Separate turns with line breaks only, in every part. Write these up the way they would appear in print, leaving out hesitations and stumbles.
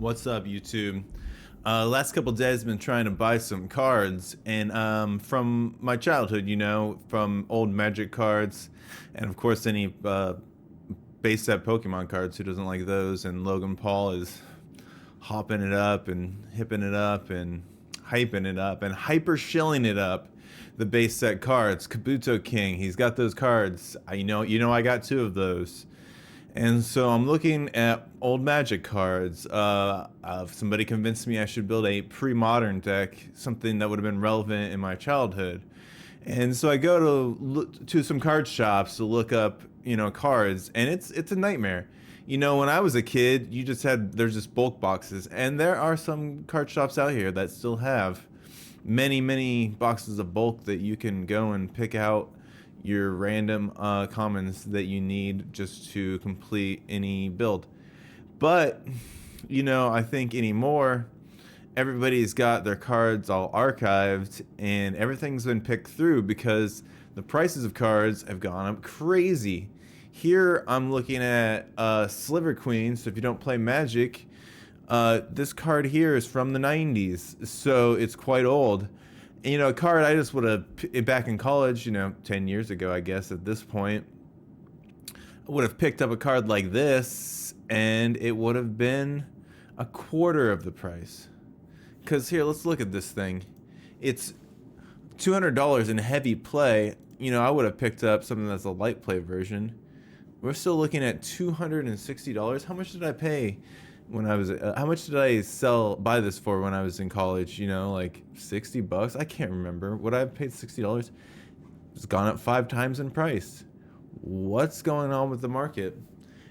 What's up, YouTube? Last couple days, I've been trying to buy some cards, and from my childhood, from old Magic cards, and of course any base set Pokemon cards. Who doesn't like those? And Logan Paul is hopping it up and hipping it up and hyping it up and hyper shilling it up. The base set cards, Kabuto King. He's got those cards. I got two of those. And so I'm looking at old Magic cards. Somebody convinced me I should build a pre-modern deck, something that would have been relevant in my childhood. And so I go to some card shops to look up, cards, and it's a nightmare. When I was a kid, there's just bulk boxes, and there are some card shops out here that still have many boxes of bulk that you can go and pick out your random commons that you need just to complete any build. But I think anymore everybody's got their cards all archived and everything's been picked through because the prices of cards have gone up crazy. Here I'm looking at Sliver Queen. So if you don't play Magic, this card here is from the 90s, so it's quite old. A card I just would have, back in college, 10 years ago, I guess, at this point, I would have picked up a card like this, and it would have been a quarter of the price. Because here, let's look at this thing. It's $200 in heavy play. I would have picked up something that's a light play version. We're still looking at $260. How much did I pay when I was how much did I buy this for when I was in college? Like $60. I can't remember. Would I have paid $60? It's gone up 5 times in price. What's going on with the market?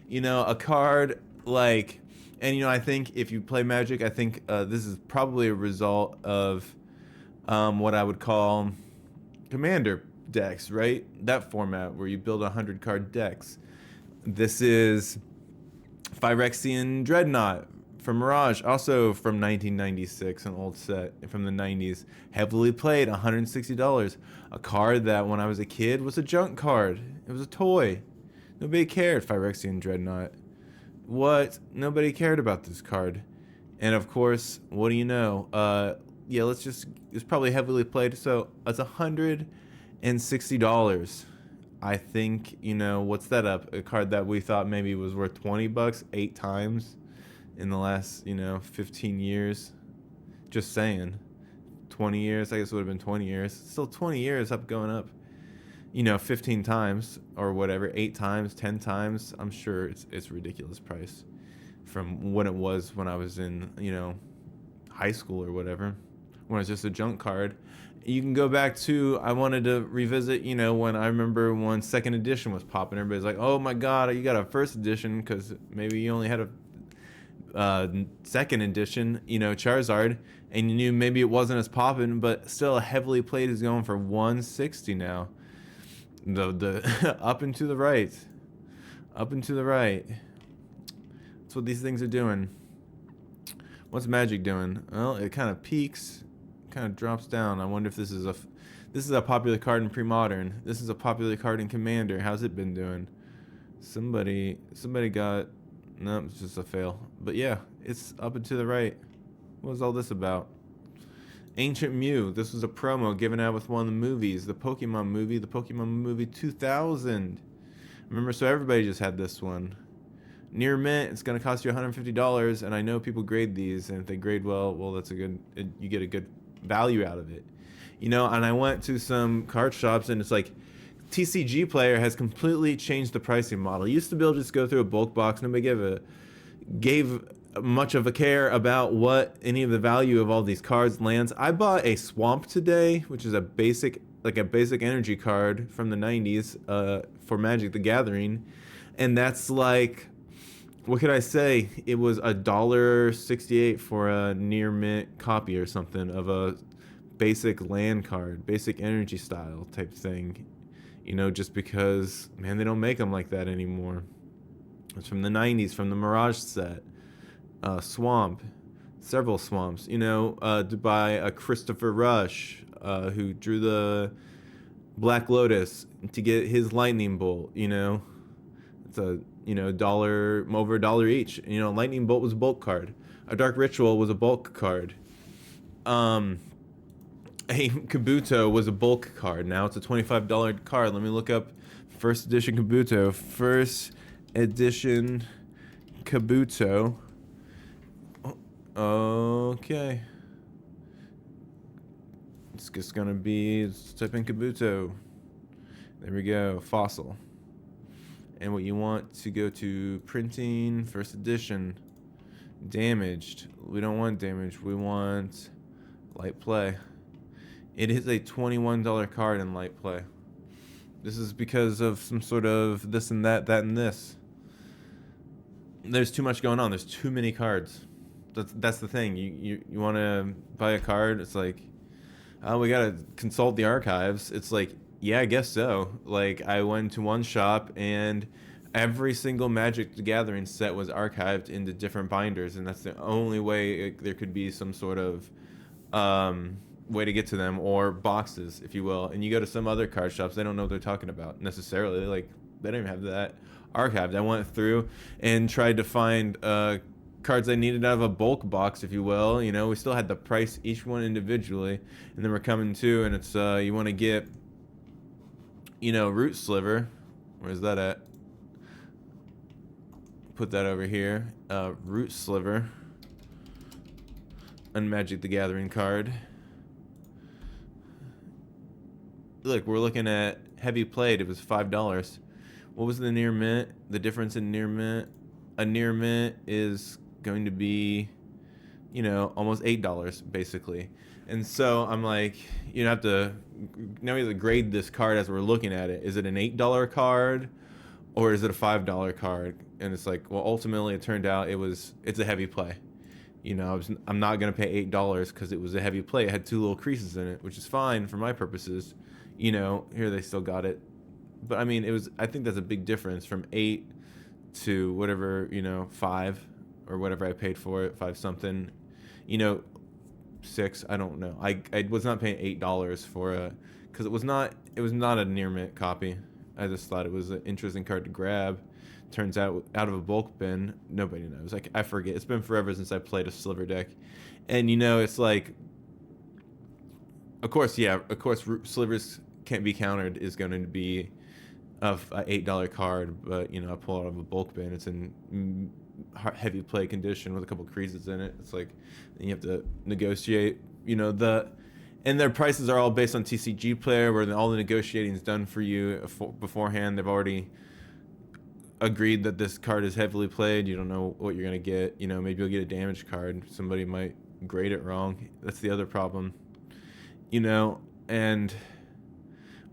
A card like, and I think if you play Magic, I think this is probably a result of what I would call commander decks, right? That format where you build 100 card decks. This is Phyrexian Dreadnought from Mirage, also from 1996, an old set from the 90s. Heavily played, $160. A card that when I was a kid was a junk card. It was a toy. Nobody cared. Phyrexian Dreadnought. What? Nobody cared about this card. And of course, what do you know? It's probably heavily played, so it's $160. I think, what's that up? A card that we thought maybe was worth $20 8 times in the last, 15 years. Just saying. 20 years, I guess it would have been 20 years. Still 20 years up, going up. 15 times or whatever, 8 times, 10 times. I'm sure it's a ridiculous price from when it was when I was in, high school or whatever, when it was just a junk card. You can go back to, I wanted to revisit, when I remember when second edition was popping. Everybody's like, oh my god, you got a first edition because maybe you only had a second edition, Charizard, and you knew maybe it wasn't as popping, but still heavily played is going for $160 now. The up and to the right. Up and to the right. That's what these things are doing. What's Magic doing? Well, it kind of peaks, kind of drops down. I wonder if this is a popular card in pre-modern. This is a popular card in Commander. How's it been doing? Somebody got, no, it's just a fail. But yeah, it's up and to the right. What was all this about? Ancient Mew. This was a promo given out with one of the movies, the Pokemon movie 2000. Remember, so everybody just had this one. Near mint, it's going to cost you $150, and I know people grade these, and if they grade well, you get a good value out of it. And I went to some card shops, and it's like TCG Player has completely changed the pricing model. It used to be able to just go through a bulk box. Nobody gave much of a care about what any of the value of all these cards lands. I bought a Swamp today, which is a basic energy card from the 90s for Magic the Gathering, and that's like, what could I say? It was $1.68 for a near mint copy or something of a basic land card, basic energy style type thing. Just because, man, they don't make them like that anymore. It's from the 90s, from the Mirage set. Swamp, several swamps. To buy a Christopher Rush, who drew the Black Lotus, to get his lightning bolt. It's a over $1 each. Lightning bolt was a bulk card. A Dark Ritual was a bulk card. Um, a Kabuto was a bulk card. Now it's a $25 card. Let me look up first edition Kabuto. First edition Kabuto. Okay. It's just gonna be, let's type in Kabuto. There we go, fossil. And what you want to go to printing, first edition, damaged. We don't want damaged, we want light play. It is a $21 card in light play. This is because of some sort of this and that, that and this. There's too much going on. There's too many cards. That's the thing. You want to buy a card. It's like, oh, we gotta consult the archives. It's like, yeah, I guess so. Like, I went to one shop and every single Magic the Gathering set was archived into different binders, and that's the only way there could be some sort of way to get to them, or boxes, if you will. And you go to some other card shops, they don't know what they're talking about necessarily. Like, they don't even have that archived. I went through and tried to find cards I needed out of a bulk box, if you will. You know, we still had to price each one individually, and then we're coming to, and it's you want to get, you know, Root Sliver. Where's that at? Put that over here. Root Sliver. Unmagic the Gathering card. Look, we're looking at heavy played. It was $5. What was the near mint? The difference in near mint? A near mint is going to be, you know, almost $8 basically. And so I'm like, you have to, now we have to grade this card as we're looking at it. Is it an $8 card or is it a $5 card? And it's like, well, ultimately it turned out it's a heavy play. You know, I'm not going to pay $8 because it was a heavy play. It had 2 little creases in it, which is fine for my purposes. You know, here they still got it. But I mean, I think that's a big difference from 8 to whatever, you know, 5 or whatever I paid for it, 5 something, you know, 6, I don't know. I was not paying $8 for a, because it was not a near mint copy. I just thought it was an interesting card to grab. Turns out of a bulk bin, nobody knows. Like, I forget. It's been forever since I played a Sliver deck. And you know, it's like, of course, Slivers can't be countered is going to be of an $8 card, but you know, I pull out of a bulk bin. It's in heavy play condition with a couple creases in it. It's like, you have to negotiate. You know, and their prices are all based on TCG Player, where all the negotiating is done for you beforehand. They've already agreed that this card is heavily played. You don't know what you're gonna get. You know, maybe you'll get a damaged card. Somebody might grade it wrong. That's the other problem. You know, and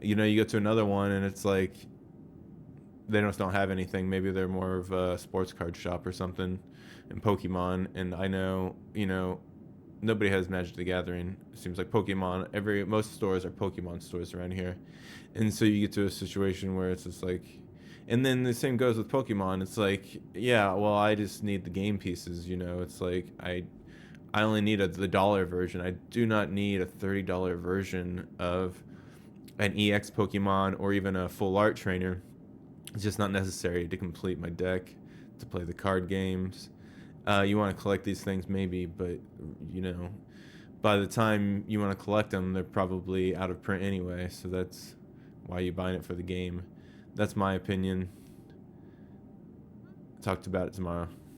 you know, you go to another one and it's like they just don't have anything. Maybe they're more of a sports card shop or something in Pokemon. And I know, you know, nobody has Magic the Gathering. It seems like Pokemon, most stores are Pokemon stores around here. And so you get to a situation where it's just like, and then the same goes with Pokemon. It's like, yeah, well, I just need the game pieces, you know. It's like, I only need the dollar version. I do not need a $30 version of an EX Pokemon or even a full art trainer. It's just not necessary to complete my deck, to play the card games. You want to collect these things maybe, but you know, by the time you want to collect them, they're probably out of print anyway. So that's why you're buying it for the game. That's my opinion. Talked about it tomorrow.